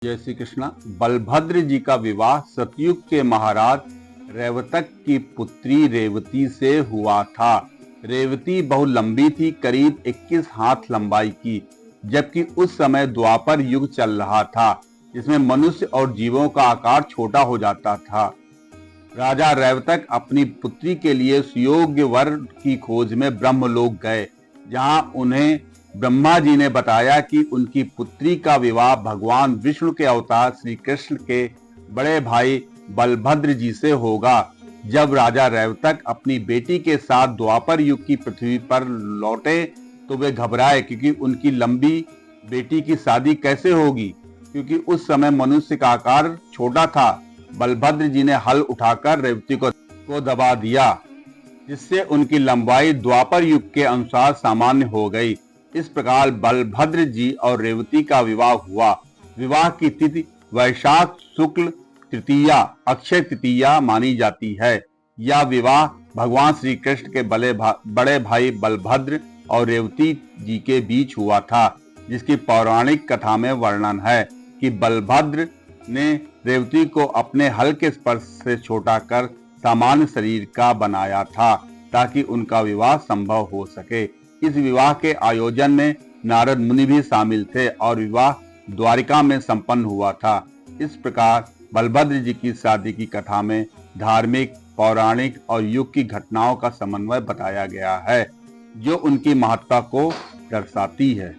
जय श्री कृष्णा। बलभद्र जी का विवाह सतयुग के महाराज रेवतक की पुत्री रेवती से हुआ था। रेवती बहुत लंबी थी, करीब 21 हाथ लंबाई की, जबकि उस समय द्वापर युग चल रहा था, जिसमें मनुष्य और जीवों का आकार छोटा हो जाता था। राजा रेवतक अपनी पुत्री के लिए सुयोग्य वर की खोज में ब्रह्मलोक गए, जहां उन्हें ब्रह्मा जी ने बताया कि उनकी पुत्री का विवाह भगवान विष्णु के अवतार श्री कृष्ण के बड़े भाई बलभद्र जी से होगा। जब राजा रेवतक अपनी बेटी के साथ द्वापर युग की पृथ्वी पर लौटे तो वे घबराए, क्योंकि उनकी लंबी बेटी की शादी कैसे होगी, क्योंकि उस समय मनुष्य का आकार छोटा था। बलभद्र जी ने हल उठाकर रेवती को दबा दिया, जिससे उनकी लंबाई द्वापर युग के अनुसार सामान्य हो गई। इस प्रकार बलभद्र जी और रेवती का विवाह हुआ। विवाह की तिथि वैशाख शुक्ल तृतीया अक्षय तृतीया मानी जाती है। यह विवाह भगवान श्री कृष्ण के बड़े भाई बलभद्र और रेवती जी के बीच हुआ था, जिसकी पौराणिक कथा में वर्णन है कि बलभद्र ने रेवती को अपने हल्के स्पर्श से छोटा कर सामान्य शरीर का बनाया था, ताकि उनका विवाह संभव हो सके। इस विवाह के आयोजन में नारद मुनि भी शामिल थे और विवाह द्वारिका में संपन्न हुआ था। इस प्रकार बलभद्र जी की शादी की कथा में धार्मिक, पौराणिक और युग की घटनाओं का समन्वय बताया गया है, जो उनकी महत्ता को दर्शाती है।